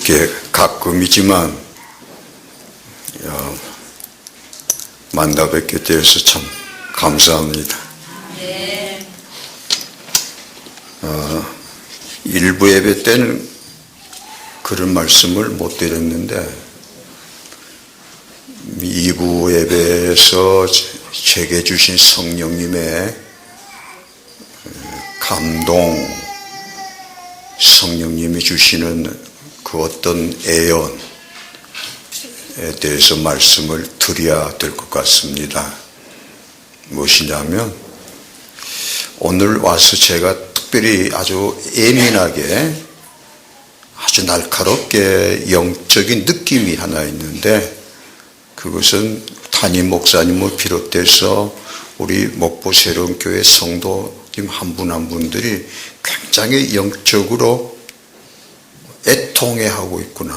이렇게 가끔이지만 만나 뵙게 되어서 참 감사합니다. 네. 일부 예배 때는 그런 말씀을 못 드렸는데 2부 예배에서 제게 주신 성령님의 감동, 성령님이 주시는 그 어떤 애연에 대해서 말씀을 드려야 될 것 같습니다. 무엇이냐면 오늘 와서 제가 특별히 아주 예민하게 아주 날카롭게 영적인 느낌이 하나 있는데, 그것은 담임 목사님을 비롯해서 우리 목포 새로운 교회 성도님 한 분 한 분들이 굉장히 영적으로 애통해하고 있구나,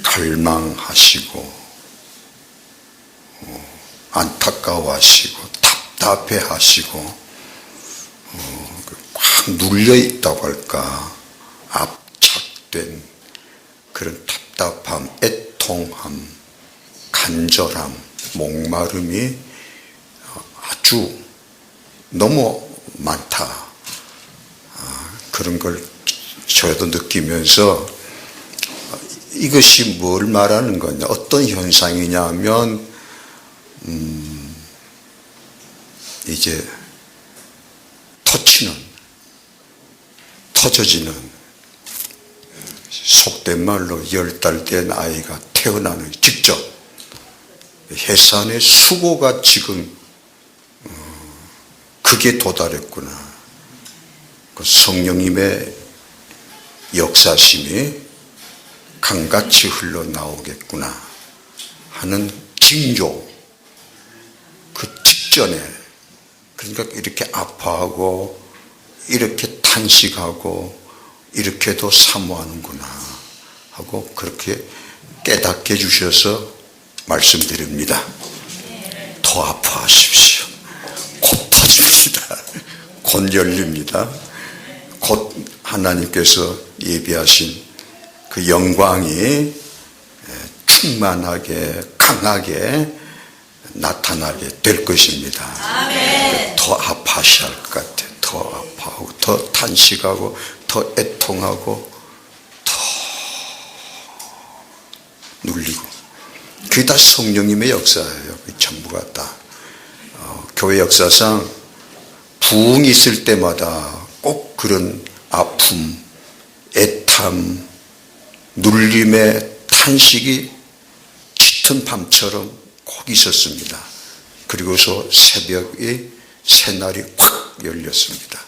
갈망하시고 안타까워하시고 답답해하시고 꽉 눌려있다고 할까, 압착된 그런 답답함, 애통함, 간절함, 목마름이 아주 너무 많다. 그런 걸 저도 느끼면서 이것이 뭘 말하는 거냐, 어떤 현상이냐 하면 이제 터져지는, 속된 말로 10달 된 아이가 태어나는 직접 해산의 수고가 지금 그게 도달했구나. 그 성령님의 역사심이 강같이 흘러나오겠구나 하는 징조, 그 직전에, 그러니까 이렇게 아파하고 이렇게 탄식하고 이렇게도 사모하는구나 하고 그렇게 깨닫게 해주셔서 말씀드립니다. 더 아파하십시오. 곧 터집니다. 곧 열립니다. 곧 하나님께서 예비하신 그 영광이 충만하게 강하게 나타나게 될 것입니다. 아멘. 더 아파하셔야 할 것 같아요. 더 아파하고 더 탄식하고 더 애통하고 더 눌리고, 그게 다 성령님의 역사예요. 전부가 다 교회 역사상 부흥이 있을 때마다 꼭 그런 아픔, 애탐, 눌림의 탄식이 짙은 밤처럼 꼭 있었습니다. 그리고서 새벽에 새날이 확 열렸습니다.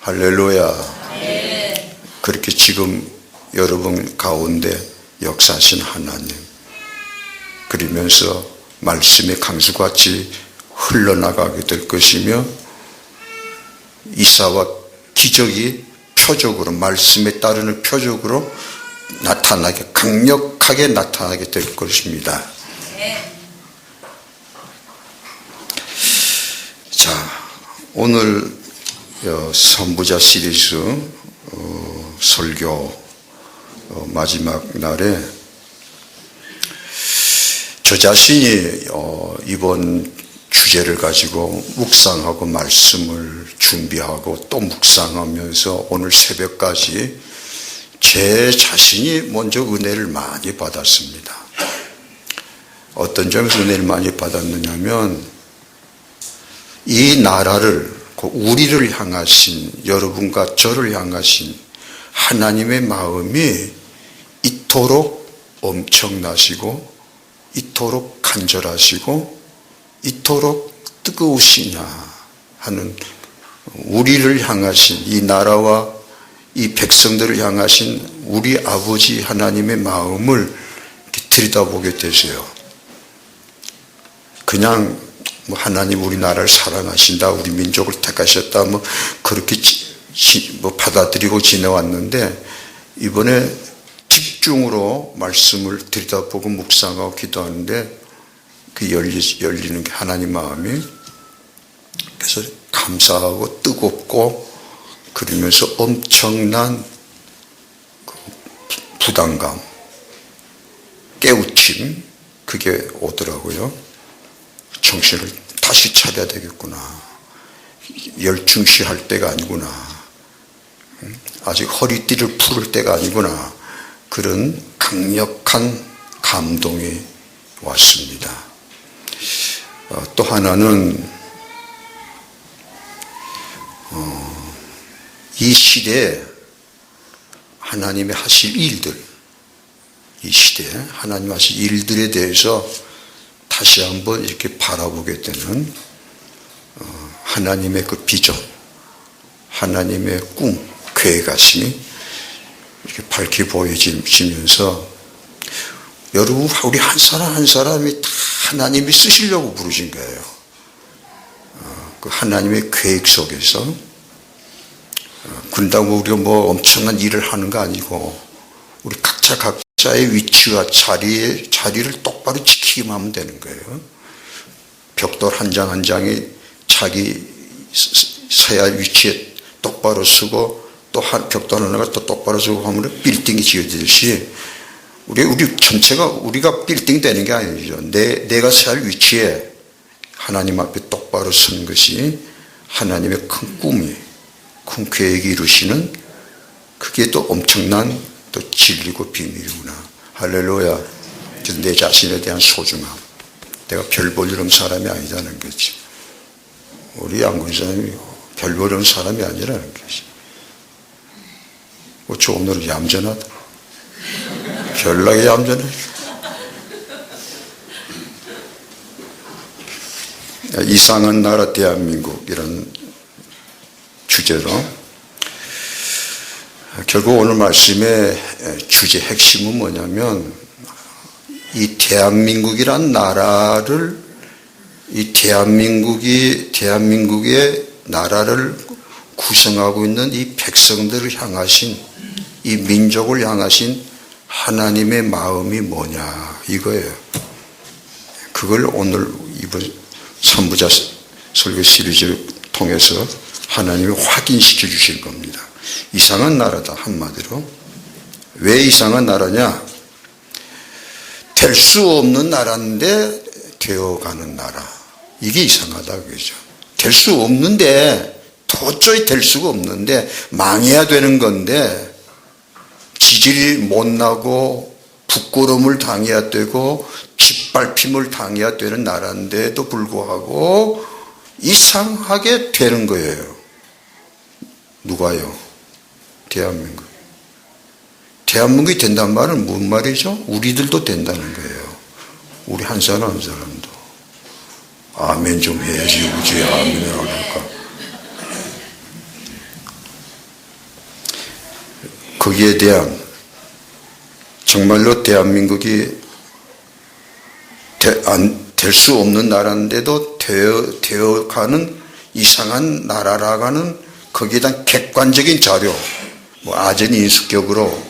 할렐루야. 네. 그렇게 지금 여러분 가운데 역사하신 하나님, 그러면서 말씀의 강수같이 흘러나가게 될 것이며, 이사와 기적이 표적으로, 말씀에 따르는 표적으로 나타나게, 강력하게 나타나게 될 것입니다. 네. 자, 오늘 선부자 시리즈 설교 마지막 날에 저 자신이 이번 주제를 가지고 묵상하고 말씀을 준비하고 또 묵상하면서 오늘 새벽까지 제 자신이 먼저 은혜를 많이 받았습니다. 어떤 점에서 은혜를 많이 받았느냐면, 이 나라를, 우리를 향하신, 여러분과 저를 향하신 하나님의 마음이 이토록 엄청나시고 이토록 간절하시고 이토록 뜨거우시냐 하는, 우리를 향하신, 이 나라와 이 백성들을 향하신 우리 아버지 하나님의 마음을 들여다보게 되세요. 그냥 뭐 하나님 우리나라를 사랑하신다, 우리 민족을 택하셨다, 뭐 그렇게 받아들이고 지내왔는데, 이번에 집중으로 말씀을 들여다보고 묵상하고 기도하는데 그 열리는 게 하나님 마음이, 그래서 감사하고 뜨겁고, 그러면서 엄청난 부담감, 깨우침, 그게 오더라고요. 정신을 다시 차려야 되겠구나. 열중시할 때가 아니구나. 아직 허리띠를 풀을 때가 아니구나. 그런 강력한 감동이 왔습니다. 또 하나는 이 시대에 하나님이 하실 일들, 이 시대에 하나님 하실 일들에 대해서 다시 한번 이렇게 바라보게 되는 하나님의 그 비전, 하나님의 꿈, 계획하심이 이렇게 밝게 보여지면서 여러분, 우리 한 사람 한 사람이 다 하나님이 쓰시려고 부르신 거예요. 그 하나님의 계획 속에서 그런다고 우리가 뭐 엄청난 일을 하는 거 아니고 우리 각자의 위치와 자리를 똑바로 지키기만 하면 되는 거예요. 벽돌 한 장 한 장이 자기 서야 할 위치에 똑바로 서고 또 한 벽돌 하나가 또 똑바로 서고 하면 빌딩이 지어지듯이 우리 전체가 우리가 빌딩 되는 게 아니죠. 내가 서야 할 위치에 하나님 앞에 똑바로 서는 것이 하나님의 큰 꿈이, 큰 계획이 이루시는 그게 또 엄청난 또 진리고 비밀이구나. 할렐루야. 그래서 내 자신에 대한 소중함. 내가 별 볼 일 없는 사람이 아니다는 거지. 우리 양군 사람이 별 볼 일 없는 사람이 아니라는 거지. 어쩌 오늘은 얌전하다. 별나게 얌전해. 이상한 나라 대한민국 이런 주제로 결국 오늘 말씀의 주제 핵심은 뭐냐면 이 대한민국이란 나라를 이 대한민국의 나라를 구성하고 있는 이 백성들을 향하신 이 민족을 향하신 하나님의 마음이 뭐냐 이거예요. 그걸 오늘 이번 선부자 설교 시리즈를 통해서 하나님이 확인시켜 주실 겁니다. 이상한 나라다 한마디로. 왜 이상한 나라냐? 될 수 없는 나라인데 되어가는 나라. 이게 이상하다 그죠. 될 수 없는데 도저히 될 수가 없는데 망해야 되는 건데 지질이 못 나고 부끄러움을 당해야 되고 짓밟힘을 당해야 되는 나라인데도 불구하고 이상하게 되는 거예요. 누가요? 대한민국. 대한민국이 된다는 말은 무슨 말이죠? 우리들도 된다는 거예요. 우리 한 사람 한 사람도. 아멘 좀 해야지. 우지 아멘 안 할까? 거기에 대한 정말로 대한민국이 될 수 없는 나라인데도 되어가는 이상한 나라라고 하는 거기에 대한 객관적인 자료, 뭐 아전 인수격으로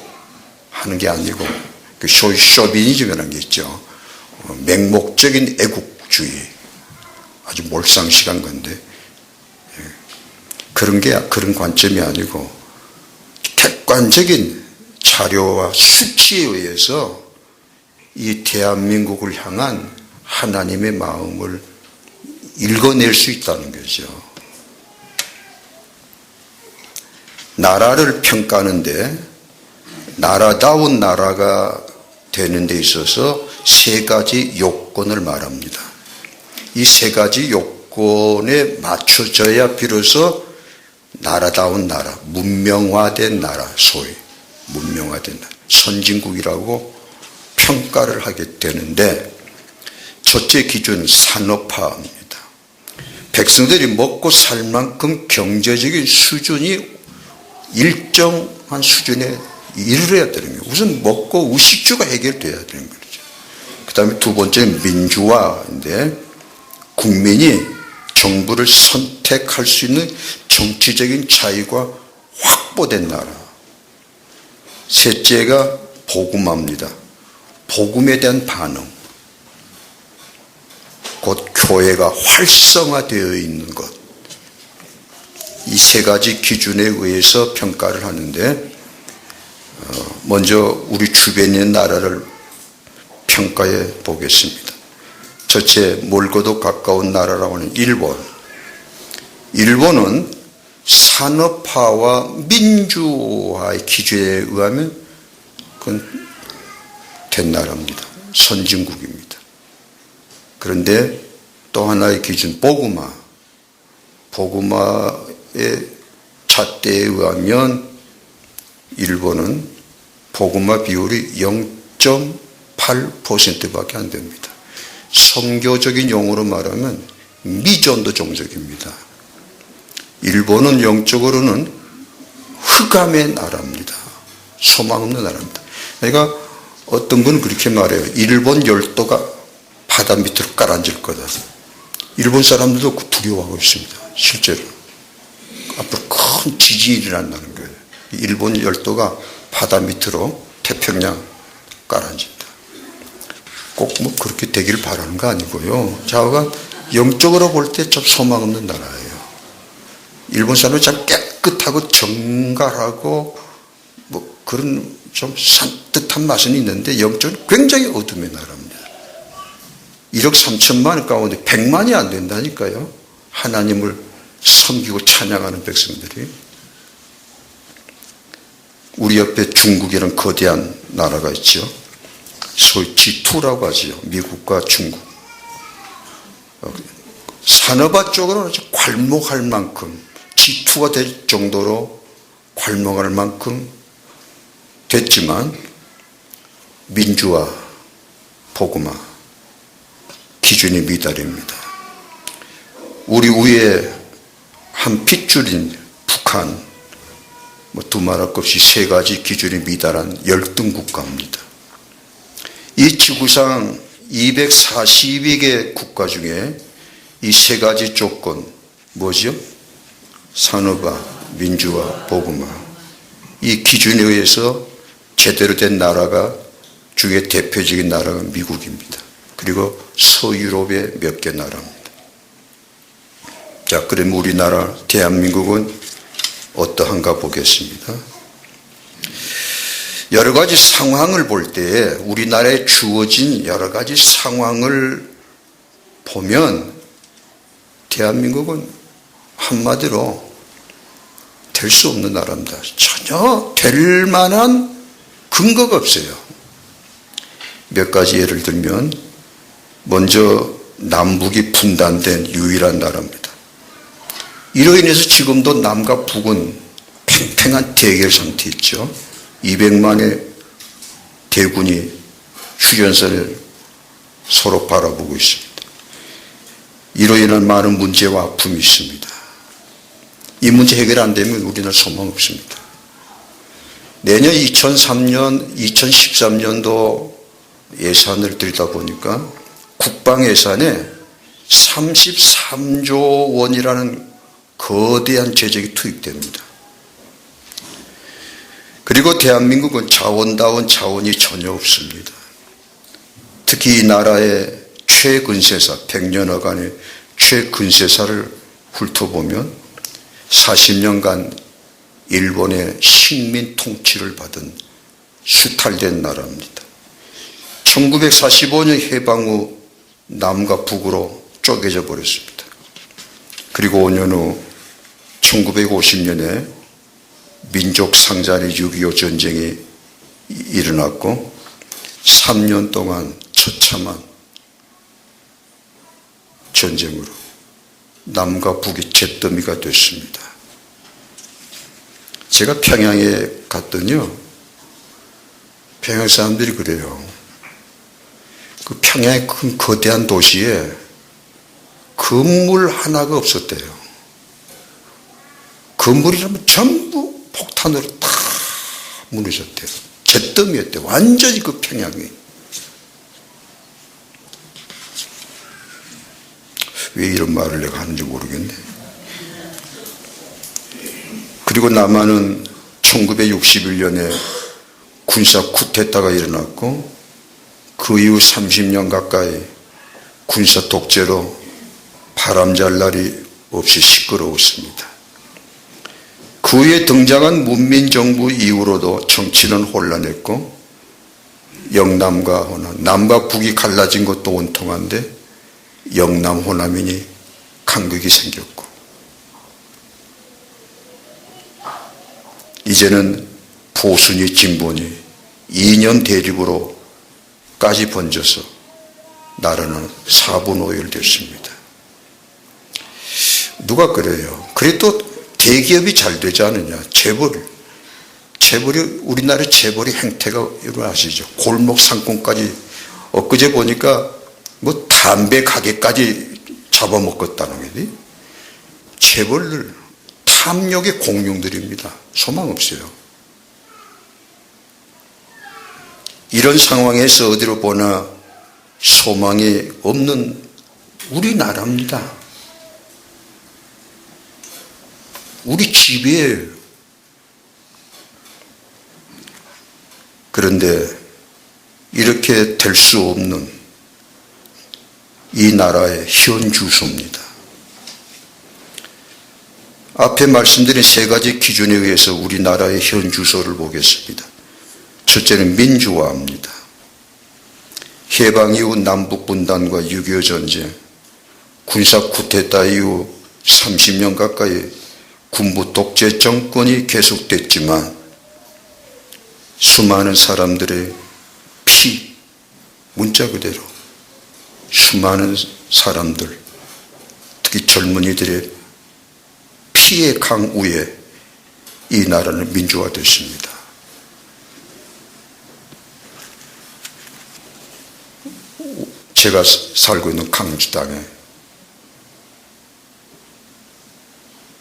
하는 게 아니고 그 쇼비니즘이라는 게 있죠. 맹목적인 애국주의, 아주 몰상식한 건데 그런 관점이 아니고 객관적인 자료와 수치에 의해서 이 대한민국을 향한 하나님의 마음을 읽어낼 수 있다는 거죠. 나라를 평가하는데 나라다운 나라가 되는 데 있어서 세 가지 요건을 말합니다. 이 세 가지 요건에 맞춰져야 비로소 나라다운 나라, 문명화된 나라, 소위 문명화된 나라, 선진국이라고 평가를 하게 되는데 첫째 기준은 산업화입니다. 백성들이 먹고 살 만큼 경제적인 수준이 일정한 수준에 이르러야 되는 거예요. 우선 먹고 의식주가 해결돼야 되는 거죠. 그 다음에 두 번째는 민주화인데 국민이 정부를 선택할 수 있는 정치적인 자유가 확보된 나라. 셋째가 복음화입니다. 복음에 대한 반응. 곧 교회가 활성화되어 있는 것. 이 세 가지 기준에 의해서 평가를 하는데 먼저 우리 주변에 있는 나라를 평가해 보겠습니다. 첫째, 멀고도 가까운 나라라고 하는 일본. 일본은 산업화와 민주화의 기준에 의하면 그건 된 나라입니다. 선진국입니다. 그런데 또 하나의 기준, 보그마의 잣대에 의하면 일본은 보그마 비율이 0.8%밖에 안 됩니다. 선교적인 용어로 말하면 미전도 종족입니다. 일본은 영적으로는 흑암의 나라입니다. 소망 없는 나라입니다. 그러니까 어떤 분은 그렇게 말해요. 일본 열도가 바다 밑으로 깔아앉을 거다. 일본 사람들도 두려워하고 있습니다. 실제로. 앞으로 큰 지진이 일어난다는 거예요. 일본 열도가 바다 밑으로 태평양 깔아앉는다. 꼭 뭐 그렇게 되길 바라는 거 아니고요. 좌우가 영적으로 볼 때 좀 소망 없는 나라예요. 일본 사람은 참 깨끗하고 정갈하고 뭐 그런 좀 산뜻한 맛은 있는데 영적으로 굉장히 어둠의 나라입니다. 1억 3천만 가운데 100만이 안 된다니까요. 하나님을 섬기고 찬양하는 백성들이. 우리 옆에 중국이라는 거대한 나라가 있죠. 소위 G2라고 하죠. 미국과 중국. 산업화 쪽으로는 괄목할 만큼 G2가 될 정도로 괄목할 만큼 됐지만 민주화, 보그마 기준이 미달입니다. 우리 위에 한 핏줄인 북한, 뭐 두말할 것 없이 세 가지 기준이 미달한 열등 국가입니다. 이 지구상 242개 국가 중에 이 세 가지 조건 뭐죠? 산업화, 민주화, 보그마. 이 기준에 의해서 제대로 된 나라가 중에 대표적인 나라가 미국입니다. 그리고 서유럽의 몇 개 나라입니다. 자, 그럼 우리나라 대한민국은 어떠한가 보겠습니다. 여러 가지 상황을 볼 때 우리나라에 주어진 여러 가지 상황을 보면 대한민국은 한마디로 될 수 없는 나라입니다. 전혀 될 만한 근거가 없어요. 몇 가지 예를 들면 먼저 남북이 분단된 유일한 나라입니다. 이로 인해서 지금도 남과 북은 팽팽한 대결 상태에 있죠. 200만의 대군이 휴전선을 서로 바라보고 있습니다. 이로 인한 많은 문제와 아픔이 있습니다. 이 문제 해결 안 되면 우리나라 소망 없습니다. 내년 2003년, 2013년도 예산을 들다 보니까 국방 예산에 33조 원이라는 거대한 재정이 투입됩니다. 그리고 대한민국은 자원다운 자원이 전혀 없습니다. 특히 이 나라의 최근세사, 100년여간의 최근세사를 훑어보면 40년간 일본의 식민 통치를 받은 수탈된 나라입니다. 1945년 해방 후 남과 북으로 쪼개져 버렸습니다. 그리고 5년 후 1950년에 민족 상잔의 6.25 전쟁이 일어났고 3년 동안 처참한 전쟁으로 남과 북이 잿더미가 됐습니다. 제가 평양에 갔더니요, 평양 사람들이 그래요. 그 평양의 큰 거대한 도시에 건물 하나가 없었대요. 건물이라면 전부 폭탄으로 다 무너졌대요. 잿더미였대요. 완전히 그 평양이. 왜 이런 말을 내가 하는지 모르겠네. 그리고 남한은 1961년에 군사 쿠데타가 일어났고 그 이후 30년 가까이 군사 독재로 바람잘 날이 없이 시끄러웠습니다. 그 후에 등장한 문민정부 이후로도 정치는 혼란했고 영남과 호남, 남과 북이 갈라진 것도 온통한데 영남 호남이니 간극이 생겼고 이제는 보수니 진보니 이념 대립으로까지 번져서 나라는 사분오열됐습니다. 누가 그래요? 그래도 대기업이 잘 되지 않느냐? 재벌이 우리나라 재벌의 행태가 여러분 아시죠? 골목 상권까지 엊그제 보니까 뭐 담배 가게까지 잡아먹었다는 게 재벌들 탐욕의 공룡들입니다. 소망 없어요. 이런 상황에서 어디로 보나 소망이 없는 우리나라입니다. 우리 집이에요. 그런데 이렇게 될 수 없는 이 나라의 현 주소입니다. 앞에 말씀드린 세 가지 기준에 의해서 우리나라의 현 주소를 보겠습니다. 첫째는 민주화입니다. 해방 이후 남북 분단과 6.25 전쟁, 군사 쿠데타 이후 30년 가까이 군부 독재 정권이 계속됐지만 수많은 사람들의 피, 문자 그대로 수많은 사람들, 특히 젊은이들의 피의 강 위에 이 나라는 민주화됐습니다. 제가 살고 있는 강주 땅에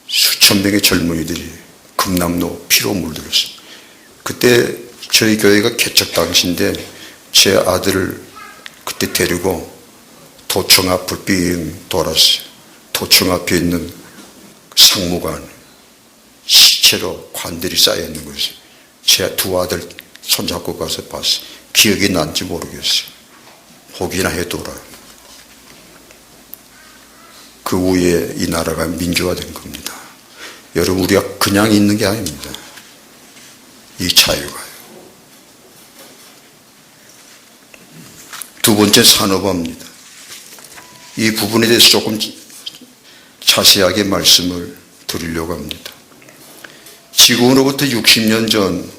수천 명의 젊은이들이 금남로 피로 물들었습니다. 그때 저희 교회가 개척 당시인데 제 아들을 그때 데리고 도청 앞을 빙 돌았어요. 도청 앞에 있는 상무관 시체로 관들이 쌓여 있는 것을 제 두 아들 손잡고 가서 봤어요. 기억이 난지 모르겠어요. 혹이나 해둬라. 그 후에 이 나라가 민주화된 겁니다. 여러분, 우리가 그냥 있는 게 아닙니다. 이 자유가요. 두 번째 산업화입니다. 이 부분에 대해서 조금 자세하게 말씀을 드리려고 합니다. 지금으로부터 60년 전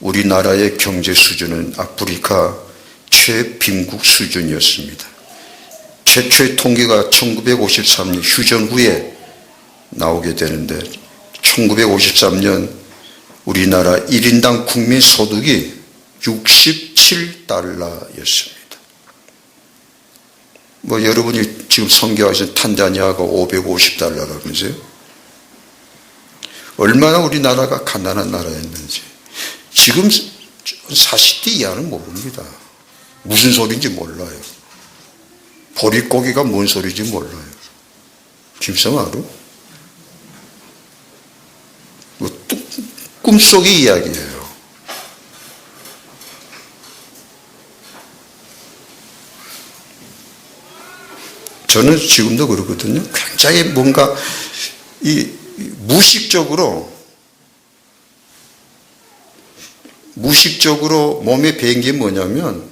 우리나라의 경제 수준은 아프리카 최빈국 수준이었습니다. 최초의 통계가 1953년 휴전 후에 나오게 되는데 1953년 우리나라 1인당 국민 소득이 67달러였습니다. 뭐 여러분이 지금 선교하신 탄자니아가 550달러라면서요? 얼마나 우리나라가 가난한 나라였는지. 지금 40대 이하는 모릅니다. 무슨 소리인지 몰라요. 보릿고기가 뭔 소리인지 몰라요. 김성 알아? 뭐 꿈속의 이야기예요. 저는 지금도 그렇거든요. 굉장히 뭔가 무의식적으로 몸에 배인 게 뭐냐면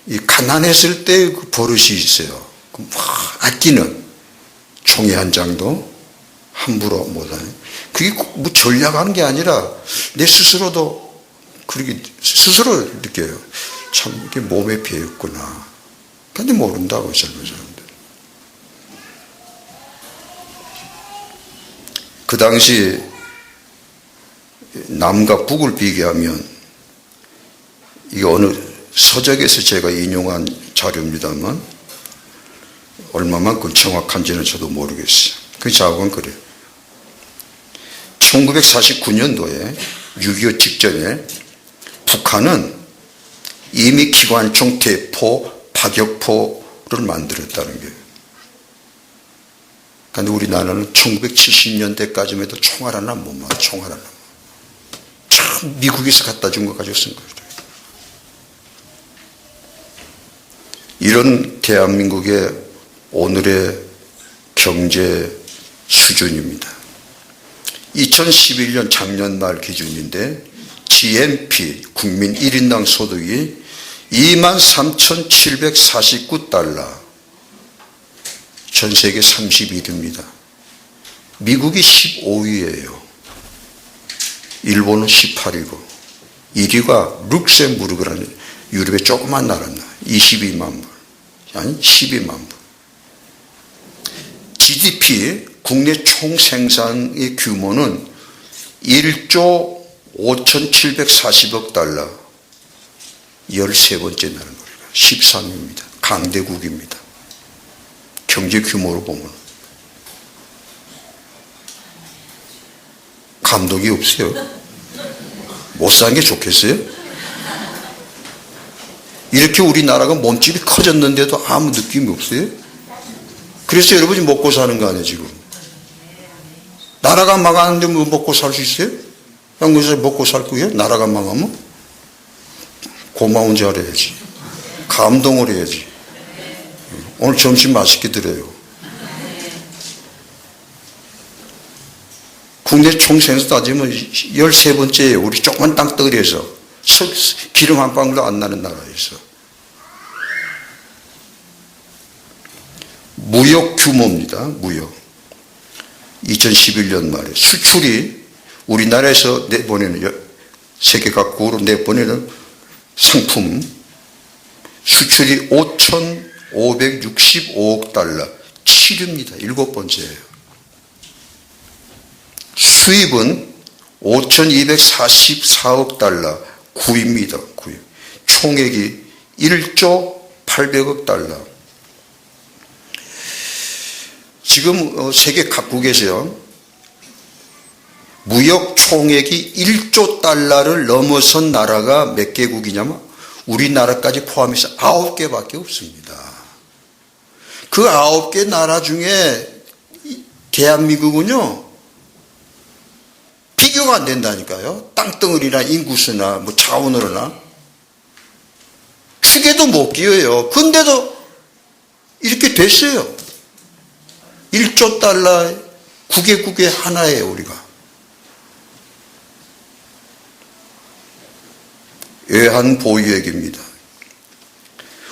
이 가난했을 때 그 버릇이 있어요. 막 아끼는 종이 한 장도 함부로 못하는. 그게 뭐 전략하는 게 아니라 내 스스로도 그렇게 스스로 느껴요. 참 이게 몸에 배였구나. 근데 모른다고 젊은 사람들. 그 당시 남과 북을 비교하면 이게 어느 서적에서 제가 인용한 자료입니다만 얼마만큼 정확한지는 저도 모르겠어요. 그 자료는 그래요. 1949년도에 6.25 직전에 북한은 이미 기관총 대포, 파격포를 만들었다는 거예요. 그런데 우리나라는 1970년대까지만 해도 총알 하나 못 맞아. 총알 하나. 참 미국에서 갖다 준 거 가지고 쓴 거예요. 이런 대한민국의 오늘의 경제 수준입니다. 2011년 작년 말 기준인데 GNP 국민 1인당 소득이 23,749달러, 전 세계 31위입니다. 미국이 15위예요. 일본은 18위고 1위가 룩셈부르크라는 유럽의 조그만 나라입니다. 22만 불, 아니 12만 불. GDP 국내 총생산의 규모는 1조 5,740억 달러, 13번째 나라는 거예요. 13위입니다. 강대국입니다. 경제 규모로 보면 감독이 없어요. 못 사는 게 좋겠어요? 이렇게 우리나라가 몸집이 커졌는데도 아무 느낌이 없어요? 그래서 여러분이 먹고 사는 거 아니에요, 지금? 나라가 망하는데 뭐 먹고 살 수 있어요? 한국에서 먹고 살 거예요? 나라가 망하면? 고마운 줄 알아야지. 감동을 해야지. 오늘 점심 맛있게 드려요. 국내 총생산 따지면 13번째예요. 우리 조그만 땅덩어리에서 기름 한 방울도 안 나는 나라에서. 무역 규모입니다. 무역. 2011년 말에 수출이 우리나라에서 내보내는 세계 각국으로 내보내는 상품 수출이 5,565억 달러, 7위입니다. 7번째예요. 수입은 5,244억 달러, 9위입니다. 9위. 총액이 1조 800억 달러. 지금 세계 각국에서요, 무역 총액이 1조 달러를 넘어선 나라가 몇 개국이냐면 우리나라까지 포함해서 9개밖에 없습니다. 그 9개 나라 중에 대한민국은요, 비교가 안 된다니까요. 땅덩어리나 인구수나 뭐 자원으로나 축에도 못 끼어요. 근데도 이렇게 됐어요. 1조 달러 9개국의 하나예요, 우리가. 외환 보유액입니다.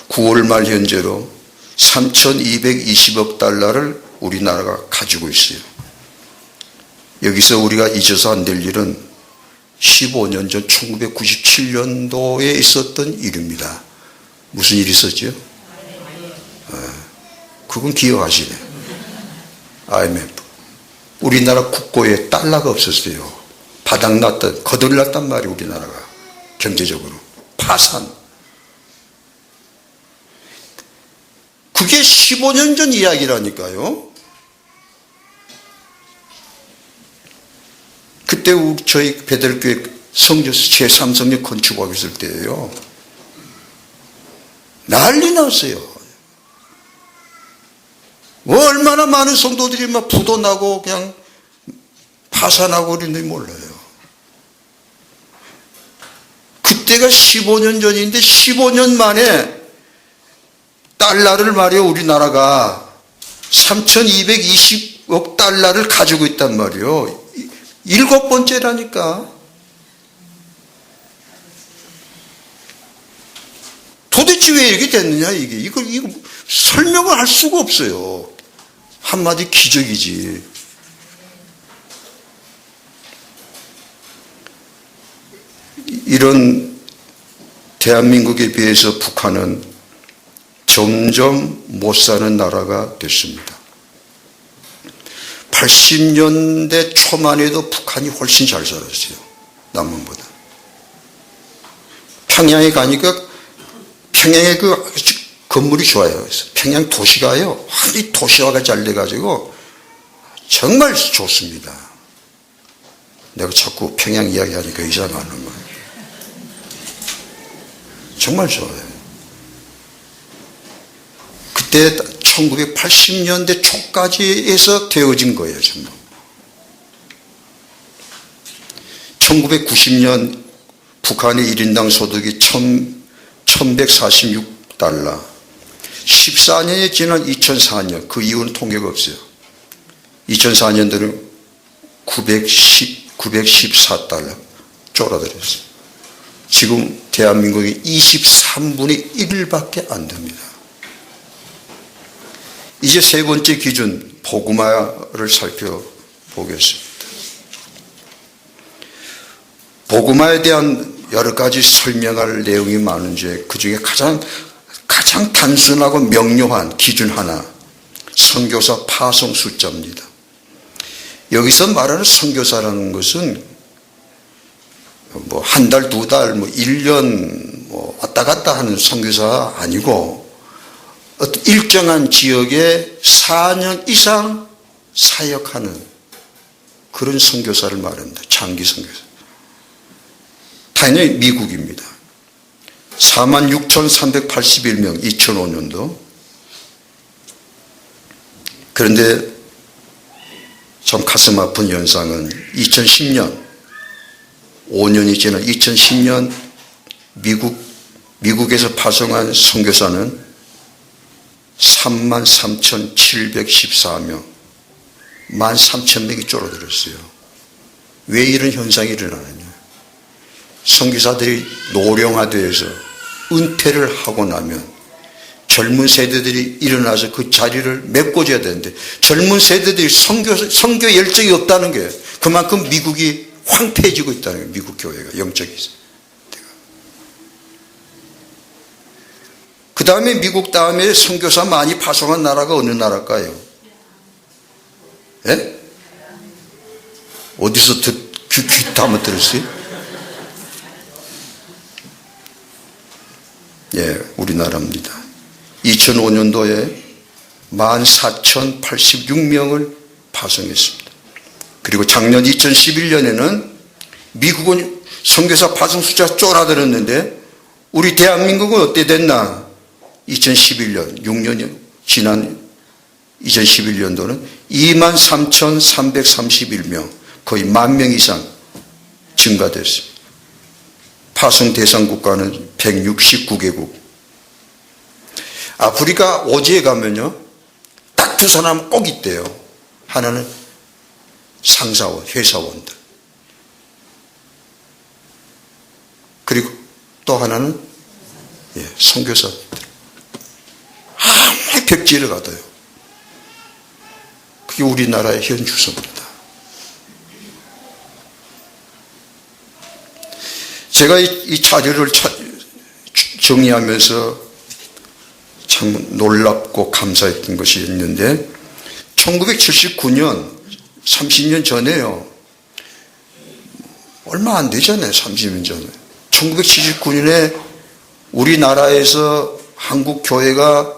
9월 말 현재로 3,220억 달러를 우리나라가 가지고 있어요. 여기서 우리가 잊어서 안 될 일은 15년 전 1997년도에 있었던 일입니다. 무슨 일이 있었죠? 그건 기억하시네. IMF. 우리나라 국고에 달러가 없었어요. 바닥났던, 거들났단 말이에요, 우리나라가. 경제적으로. 파산. 그게 15년 전 이야기라니까요. 그때 저희 베들교회 성교수 제3성령 건축하고 있을 때예요. 난리 났어요. 얼마나 많은 성도들이 막 부도 나고 그냥 파산하고 그랬는지 몰라요. 그때가 15년 전인데 15년 만에 달러를 말이에요. 우리나라가 3,220억 달러를 가지고 있단 말이에요. 7번째라니까. 도대체 왜 이렇게 됐느냐, 이게. 이거 설명을 할 수가 없어요. 한마디 기적이지. 이런 대한민국에 비해서 북한은 점점 못 사는 나라가 됐습니다. 80년대 초만 해도 북한이 훨씬 잘 살았어요. 남한보다. 평양에 가니까 평양에 그 건물이 좋아요. 평양 도시가요. 아니 도시화가 잘 돼가지고 정말 좋습니다. 내가 자꾸 평양 이야기하니까 이상하는 거예요. 정말 좋아요. 그때 1980년대 초까지 해서 되어진 거예요, 전부. 1990년 북한의 1인당 소득이 1,146달러. 14년이 지난 2004년, 그 이후는 통계가 없어요. 2004년도는 914달러 쫄아들었어요. 지금 대한민국이 23분의 1밖에 안 됩니다. 이제 세 번째 기준, 복음화를 살펴보겠습니다. 복음화에 대한 여러 가지 설명할 내용이 많은데 그 중에 가장 단순하고 명료한 기준 하나, 선교사 파송 숫자입니다. 여기서 말하는 선교사라는 것은 뭐 한 달, 두 달, 뭐 1년 뭐 왔다 갔다 하는 선교사가 아니고 어떤 일정한 지역에 4년 이상 사역하는 그런 선교사를 말합니다. 장기 선교사. 당연히 미국입니다. 46,381명 2005년도. 그런데 참 가슴 아픈 현상은 2010년 5년이 지난 2010년 미국에서 파송한 선교사는 33,714명 13,000명이 줄어들었어요. 왜 이런 현상이 일어나느냐? 선교사들이 노령화되어서 은퇴를 하고 나면 젊은 세대들이 일어나서 그 자리를 메꿔줘야 되는데 젊은 세대들이 선교 열정이 없다는 게 그만큼 미국이 황폐해지고 있다는 거예요. 미국 교회가 영적이. 그 다음에 미국 다음에 선교사 많이 파송한 나라가 어느 나라일까요? 예? 어디서 귀 한번 들었어요? 예, 우리나라입니다. 2005년도에 14,086명을 파송했습니다. 그리고 작년 2011년에는 미국은 선교사 파송 숫자가 쫄아들었는데 우리 대한민국은 어때 됐나? 2011년, 6년 지난 2011년도는 23,331명, 거의 10,000명 이상 증가됐습니다. 파송 대상 국가는 169개국. 아프리카 오지에 가면요, 딱 두 사람 꼭 있대요. 하나는 상사원, 회사원들. 그리고 또 하나는 선교사들. 아무리 벽지를 가도요. 그게 우리나라의 현 주소입니다. 제가 이 자료를 정리하면서 참 놀랍고 감사했던 것이 있는데 1979년 30년 전에요. 얼마 안 되잖아요. 30년 전에. 1979년에 우리나라에서 한국 교회가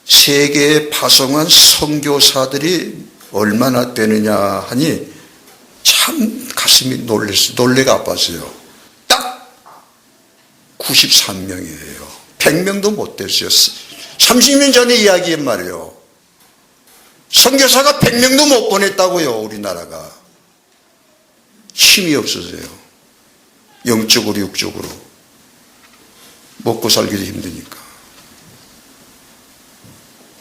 세계에 파송한 선교사들이 얼마나 되느냐 하니 참 가슴이 놀래가 아팠어요. 딱 93명이에요. 100명도 못 됐어요. 30년 전의 이야기란 말이에요. 선교사가 100명도 못 보냈다고요. 우리나라가. 힘이 없어서요. 영적으로 육적으로. 먹고 살기도 힘드니까.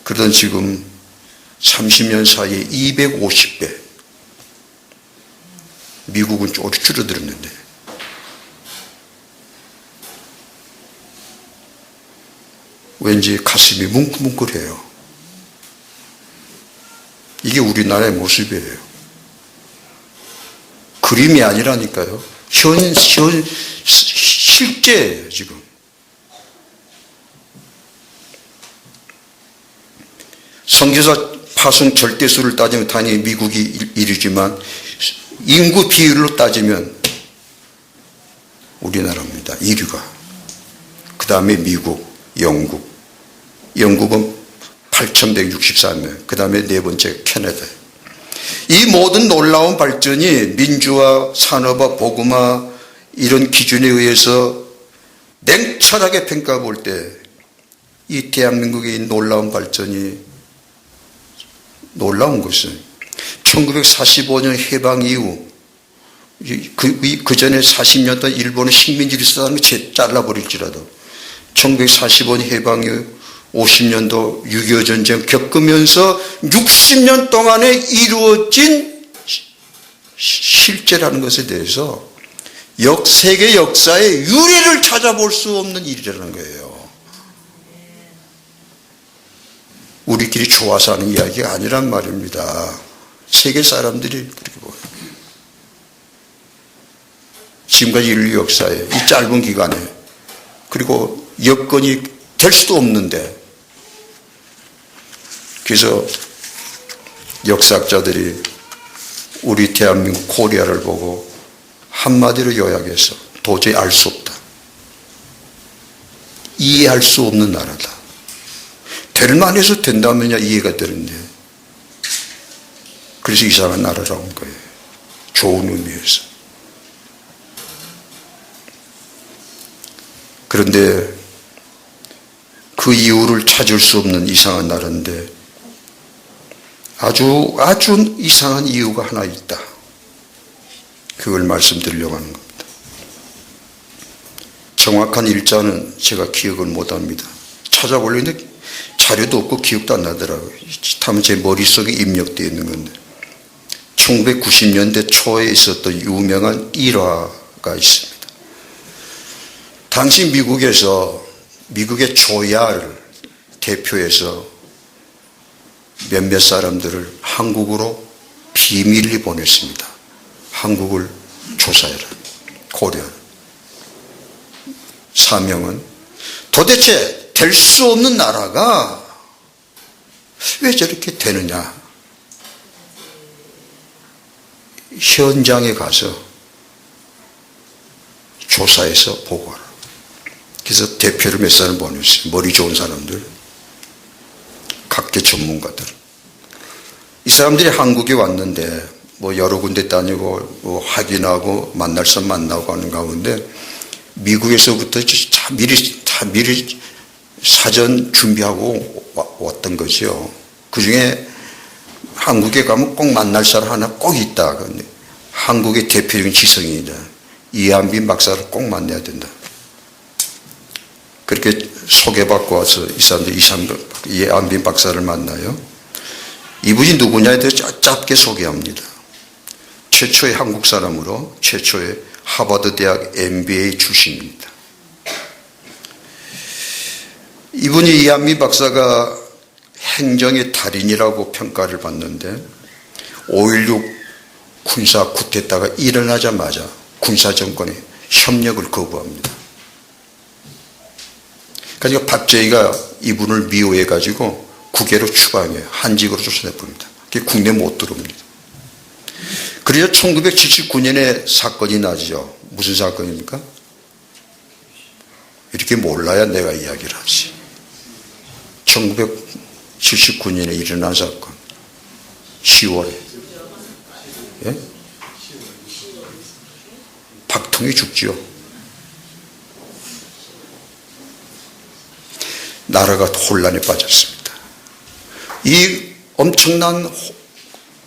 그러던 지금 30년 사이에 250배. 미국은 쪼리 줄어들었는데. 왠지 가슴이 뭉클뭉클해요. 이게 우리나라의 모습이에요. 그림이 아니라니까요. 실제예요, 지금. 선교사 파송 절대수를 따지면 당연히 미국이 1위지만 인구 비율로 따지면 우리나라입니다. 1위가. 그 다음에 미국, 영국. 영국은 8,164명. 그 다음에 네 번째 캐나다. 이 모든 놀라운 발전이 민주화, 산업화, 복음화 이런 기준에 의해서 냉철하게 평가해 볼 때 이 대한민국의 놀라운 발전이 놀라운 것은 1945년 해방 이후 그 전에 40년 동안 일본은 식민지를 쓰다는 거 잘라버릴지라도 1945년 해방 이후 50년도 6.25 전쟁 겪으면서 60년 동안에 이루어진 실제라는 것에 대해서 세계 역사의 유래를 찾아볼 수 없는 일이라는 거예요. 우리끼리 좋아서 하는 이야기가 아니란 말입니다. 세계 사람들이 그렇게 보여요. 지금까지 인류 역사에 이 짧은 기간에 그리고 여건이 될 수도 없는데 그래서 역사학자들이 우리 대한민국 코리아를 보고 한마디로 요약해서 도저히 알 수 없다. 이해할 수 없는 나라다. 될 만해서 된다면야 이해가 되는데 그래서 이상한 나라라고 한 거예요. 좋은 의미에서. 그런데 그 이유를 찾을 수 없는 이상한 나라인데 아주 이상한 이유가 하나 있다. 그걸 말씀드리려고 하는 겁니다. 정확한 일자는 제가 기억을 못합니다. 찾아보려는데 자료도 없고 기억도 안 나더라고요. 다만 제 머릿속에 입력되어 있는 건데 1990년대 초에 있었던 유명한 일화가 있습니다. 당시 미국의 조야를 대표해서 몇몇 사람들을 한국으로 비밀리 보냈습니다. 한국을 조사해라. 고려. 사명은 도대체 될 수 없는 나라가 왜 저렇게 되느냐. 현장에 가서 조사해서 보고하라. 그래서 대표를 몇 사람 보냈어요. 머리 좋은 사람들, 각계 전문가들. 이 사람들이 한국에 왔는데 뭐 여러 군데 다니고 뭐 확인하고 만날 사람 만나고 하는 가운데 미국에서부터 미리 사전 준비하고 왔던 거죠. 그중에 한국에 가면 꼭 만날 사람 하나 꼭 있다. 근데 한국의 대표적인 지성이다. 이한빈 박사를 꼭 만나야 된다. 그렇게 소개받고 와서 이 사람들이 이한빈 박사를 만나요. 이분이 누구냐에 대해서 짧게 소개합니다. 최초의 한국 사람으로 최초의 하버드 대학 MBA 출신입니다. 이분이 이한빈 박사가 행정의 달인이라고 평가를 받는데 5.16 군사 쿠데타가 일어나자마자 군사정권의 협력을 거부합니다. 그러니까 박정희가 이분을 미워해가지고 국외로 추방해요. 한직으로 쫓아내버립니다. 국내 못 들어옵니다. 그래서 1979년에 사건이 나죠. 무슨 사건입니까? 이렇게 몰라야 내가 이야기를 하지. 1979년에 일어난 사건. 10월에. 예? 박통이 죽지요. 나라가 혼란에 빠졌습니다. 이 엄청난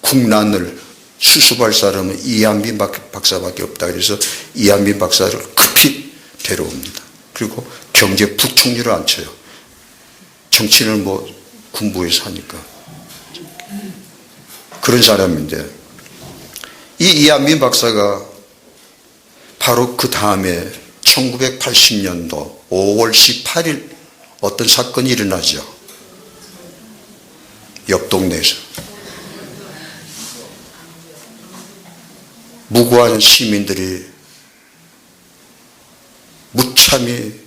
국난을 수습할 사람은 이한빈 박사밖에 없다. 그래서 이한빈 박사를 급히 데려옵니다. 그리고 경제부총리를 앉혀요. 정치는 뭐 군부에서 하니까. 그런 사람인데 이 이한빈 박사가 바로 그 다음에 1980년도 5월 18일 어떤 사건이 일어나죠. 옆 동네에서. 무고한 시민들이 무참히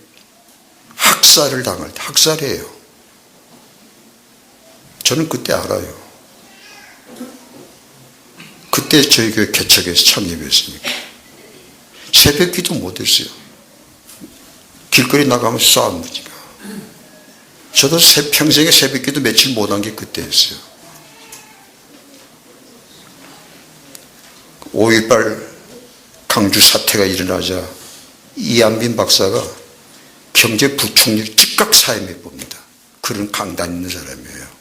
학살을 당할 때, 학살이에요. 저는 그때 알아요. 그때 저희 교회 개척에서 창립했으니까. 새벽 기도 못했어요. 길거리 나가면 싸움이니까. 저도 평생에 새벽 기도 며칠 못한 게 그때였어요. 5.18 강주 사태가 일어나자 이한빈 박사가 경제부총리 즉각 사임해 봅니다. 그런 강단 있는 사람이에요.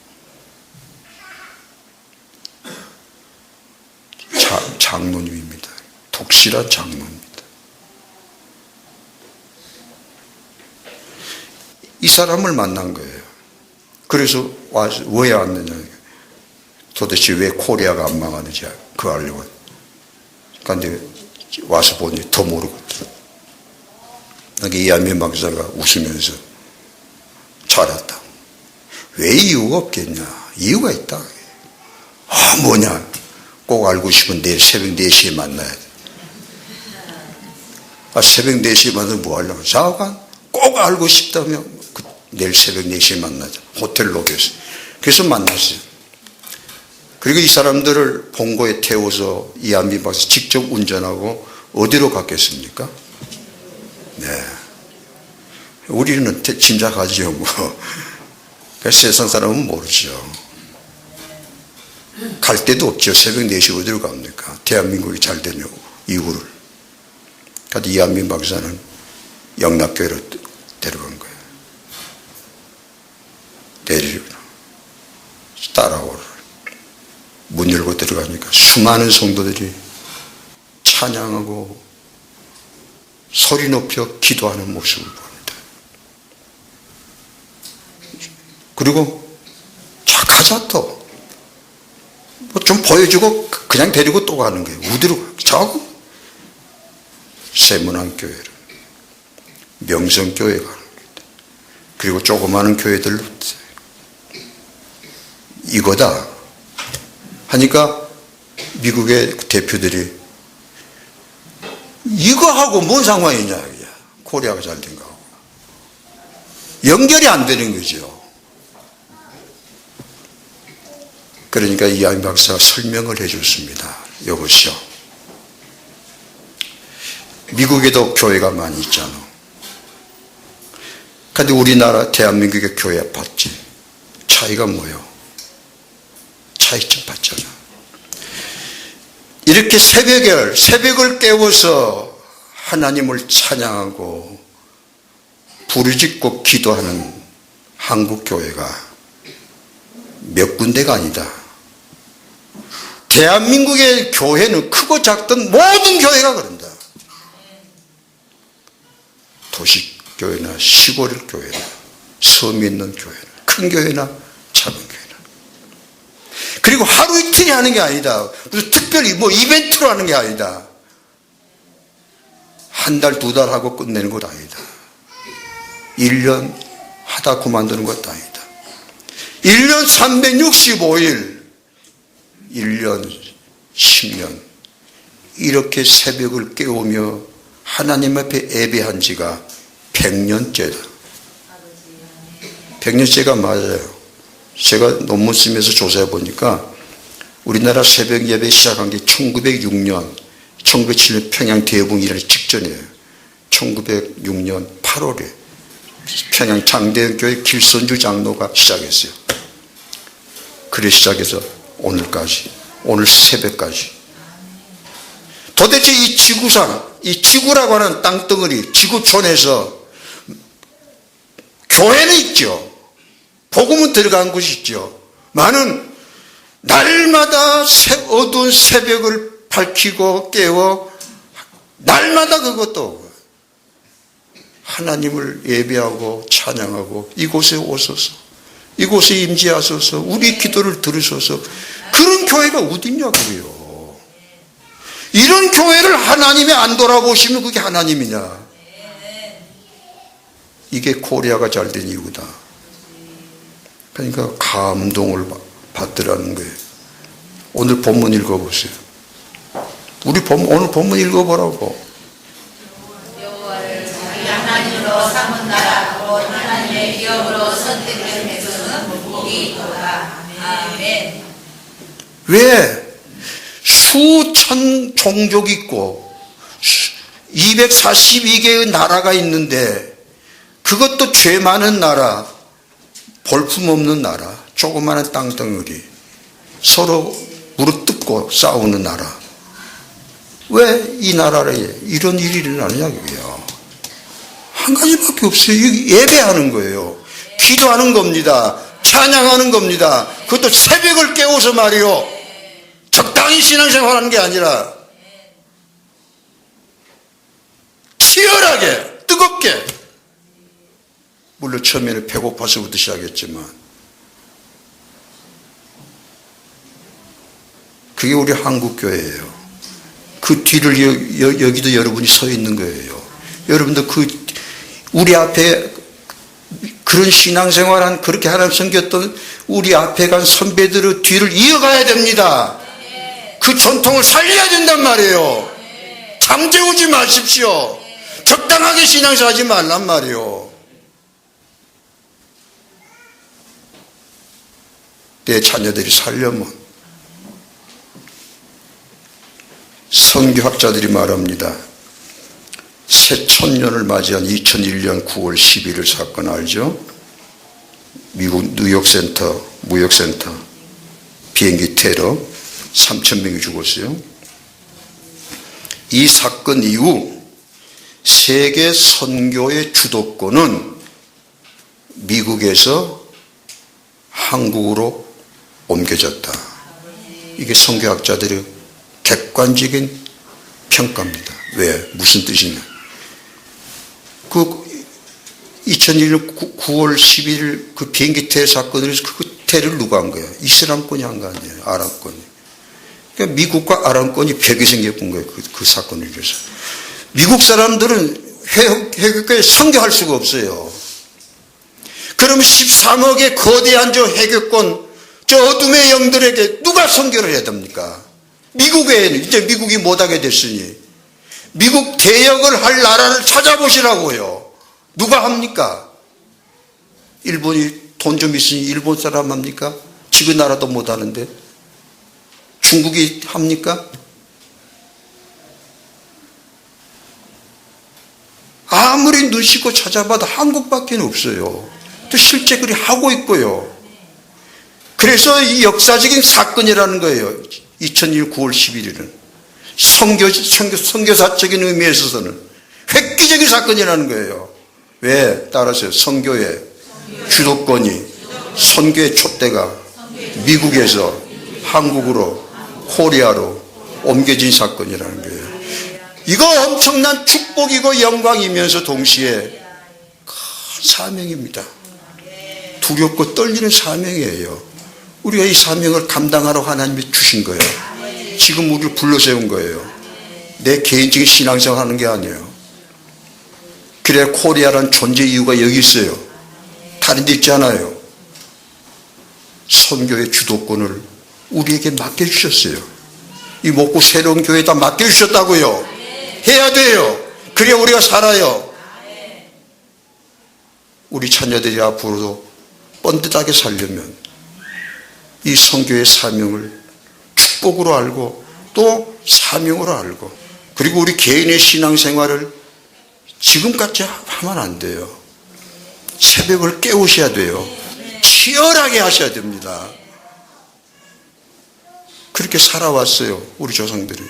장로님입니다. 독실한 장로입니다. 이 사람을 만난 거예요. 그래서 왜 왔느냐. 도대체 왜 코리아가 안 망하는지 그거 알려고. 그런데 와서 보니 더 모르거든. 그러니까 이한민 박사가 웃으면서 잘했다. 왜 이유가 없겠냐? 이유가 있다. 뭐냐? 꼭 알고 싶은 내일 새벽 4시에 만나야 돼. 새벽 4시에 만나면 뭐 하려고? 자관? 꼭 알고 싶다면 내일 새벽 4시에 만나자. 호텔 로비에서. 그래서 만났어요. 그리고 이 사람들을 본고에 태워서 이한민 박사 직접 운전하고 어디로 갔겠습니까? 네. 우리는 짐작하지요, 뭐. 세상 사람은 모르죠. 갈 데도 없죠. 새벽 4시 어디로 갑니까? 대한민국이 잘 된 이유를. 그러니까 이한민 박사는 영락교회로 데려간 거예요. 데리고 따라오라. 문 열고 들어가니까 수많은 성도들이 찬양하고 소리 높여 기도하는 모습을 봅니다. 그리고 착하자 또. 뭐 좀 보여주고 그냥 데리고 또 가는 거예요. 어디로 자고? 세문안교회를. 명성교회 가는 겁니다. 그리고 조그마한 교회들로 이거다 하니까 미국의 대표들이 이거하고 뭔 상관이냐. 코리아가 잘 된 거하고. 연결이 안 되는 거죠. 그러니까 이한민 박사가 설명을 해줬습니다. 여보시오. 미국에도 교회가 많이 있잖아. 근데 우리나라 대한민국의 교회 봤지. 차이가 뭐요? 차이점 봤잖아. 이렇게 새벽을 깨워서 하나님을 찬양하고 부르짖고 기도하는 한국 교회가 몇 군데가 아니다. 대한민국의 교회는 크고 작든 모든 교회가 그런다. 도시교회나 시골 교회나 섬이 있는 교회나 큰 교회나 작은 교회나. 그리고 하루 이틀이 하는 게 아니다. 무슨 특별히 뭐 이벤트로 하는 게 아니다. 한 달, 2달 하고 끝내는 것 아니다. 1년 하다 그만두는 것도 아니다. 1년 365일, 1년 10년 이렇게 새벽을 깨우며 하나님 앞에 예배한 지가 100년째다. 100년째가 맞아요. 제가 논문 쓰면서 조사해 보니까 우리나라 새벽 예배 시작한 게 1906년, 1907년 평양 대붕이라는 직전이에요. 1906년 8월에 평양 장대교회 길선주 장로가 시작했어요. 그래 시작해서 오늘까지, 오늘 새벽까지. 도대체 이 지구상, 이 지구라고 하는 땅덩어리, 지구촌에서 교회는 있죠. 복음은 들어간 곳이 있죠. 많은 날마다 어두운 새벽을 밝히고 깨워 날마다 그것도 하나님을 예배하고 찬양하고 이곳에 오소서, 이곳에 임재하소서, 우리 기도를 들으소서. 그런 교회가 어딨냐고요. 이런 교회를 하나님이 안 돌아보시면 그게 하나님이냐. 이게 코리아가 잘 된 이유다. 그러니까 감동을 받으라는 거예요. 오늘 본문 읽어보세요. 오늘 본문 읽어보라고. 여호와를 자기 하나님으로 삼은 나라고 하나님의 기업으로 선택된 백성은 복이 있도다. 아멘. 왜? 수천 종족이 있고 242개의 나라가 있는데 그것도 죄 많은 나라, 볼품없는 나라, 조그마한 땅덩어리, 서로 무릎 뜯고 싸우는 나라. 왜 이 나라에 이런 일이 일어나느냐고요. 한 가지밖에 없어요. 예배하는 거예요. 기도하는 겁니다. 찬양하는 겁니다. 그것도 새벽을 깨워서 말이요. 적당히 신앙생활하는 게 아니라 치열하게, 뜨겁게. 물론 처음에는 배고파서부터 시작했지만 그게 우리 한국교회예요. 그 뒤를 여기도 여러분이 서 있는 거예요. 여러분도 우리 앞에 그런 신앙생활한 그렇게 하나님 섬겼던 우리 앞에 간 선배들의 뒤를 이어가야 됩니다. 그 전통을 살려야 된단 말이에요. 잠재우지 마십시오. 적당하게 신앙생활하지 말란 말이에요. 내 자녀들이 살려면 선교학자들이 말합니다. 새 천년을 맞이한 2001년 9월 11일 사건 알죠? 미국 뉴욕센터 무역센터 비행기 테러 3,000명이 죽었어요. 이 사건 이후 세계 선교의 주도권은 미국에서 한국으로 옮겨졌다. 이게 선교학자들의 객관적인 평가입니다. 왜? 무슨 뜻이냐? 2001년 9월 11일 그 비행기 테러 사건을 해서 그 테러를 누가 한 거야? 이슬람권이 한 거 아니에요? 아랍권이. 그러니까 미국과 아랍권이 벽이 생겼던 거예요. 그 사건을 위해서. 미국 사람들은 해교에 선교할 수가 없어요. 그러면 13억의 거대한 저 해교권, 저 어둠의 영들에게 누가 선교를 해야 됩니까? 미국에는 이제 미국이 못하게 됐으니 미국 대역을 할 나라를 찾아보시라고요. 누가 합니까? 일본이 돈 좀 있으니 일본 사람 합니까? 지구 나라도 못하는데. 중국이 합니까? 아무리 눈 씻고 찾아봐도 한국밖에 없어요. 또 실제 그리 하고 있고요. 그래서 이 역사적인 사건이라는 거예요. 2001년 9월 11일은. 선교사적인 의미에 있어서는 획기적인 사건이라는 거예요. 왜? 따라서 선교의 주도권이 선교의 촛대가 미국에서 한국으로 코리아로 옮겨진 사건이라는 거예요. 이거 엄청난 축복이고 영광이면서 동시에 큰 사명입니다. 두렵고 떨리는 사명이에요. 우리가 이 사명을 감당하러 하나님이 주신 거예요. 지금 우리를 불러세운 거예요. 내 개인적인 신앙생활 하는 게 아니에요. 그래 코리아라는 존재 이유가 여기 있어요. 다른 데 있지 않아요. 선교의 주도권을 우리에게 맡겨주셨어요. 이 먹고 새로운 교회에다 맡겨주셨다고요. 해야 돼요. 그래야 우리가 살아요. 우리 자녀들이 앞으로도 뻔듯하게 살려면 이 선교의 사명을 축복으로 알고 또 사명으로 알고 그리고 우리 개인의 신앙생활을 지금같이 하면 안 돼요. 새벽을 깨우셔야 돼요. 치열하게 하셔야 됩니다. 그렇게 살아왔어요. 우리 조상들이.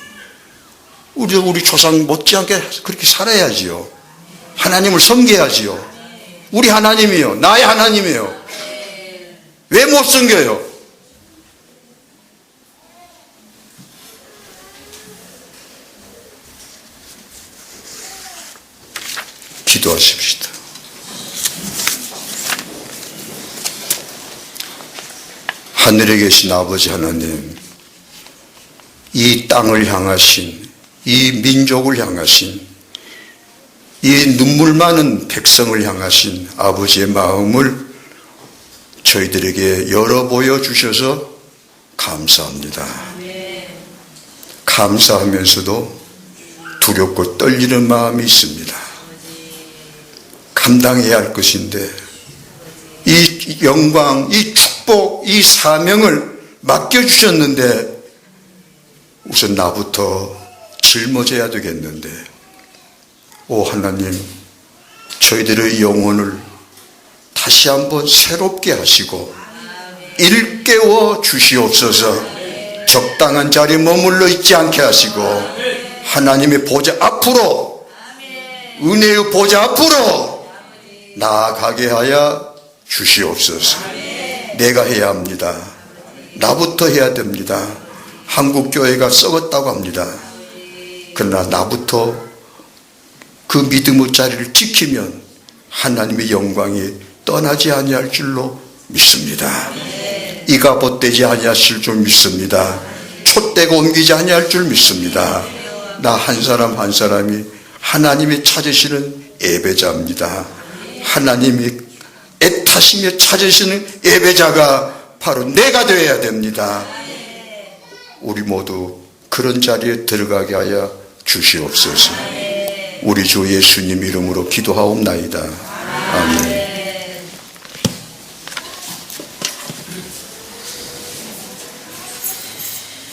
우리 조상 못지않게 그렇게 살아야지요. 하나님을 섬겨야지요. 우리 하나님이요. 나의 하나님이요. 왜 못 섬겨요? 기도하십시다. 하늘에 계신 아버지 하나님, 이 땅을 향하신, 이 민족을 향하신, 이 눈물 많은 백성을 향하신 아버지의 마음을 저희들에게 열어 보여주셔서 감사합니다. 감사하면서도 두렵고 떨리는 마음이 있습니다. 감당해야 할 것인데 이 영광, 이 축복, 이 사명을 맡겨주셨는데 우선 나부터 짊어져야 되겠는데 오 하나님, 저희들의 영혼을 다시 한번 새롭게 하시고 일깨워 주시옵소서. 적당한 자리에 머물러 있지 않게 하시고 하나님의 보좌 앞으로, 은혜의 보좌 앞으로 나아가게 하여 주시옵소서. 내가 해야 합니다. 나부터 해야 됩니다. 한국교회가 썩었다고 합니다. 그러나 나부터 그 믿음의 자리를 지키면 하나님의 영광이 떠나지 아니할 줄로 믿습니다. 이가 벗되지 아니하실 줄 믿습니다. 촛대가 옮기지 아니할 줄 믿습니다. 나 한 사람 한 사람이 하나님이 찾으시는 예배자입니다. 하나님이 애타시며 찾으시는 예배자가 바로 내가 되어야 됩니다. 우리 모두 그런 자리에 들어가게 하여 주시옵소서. 우리 주 예수님 이름으로 기도하옵나이다. 아멘.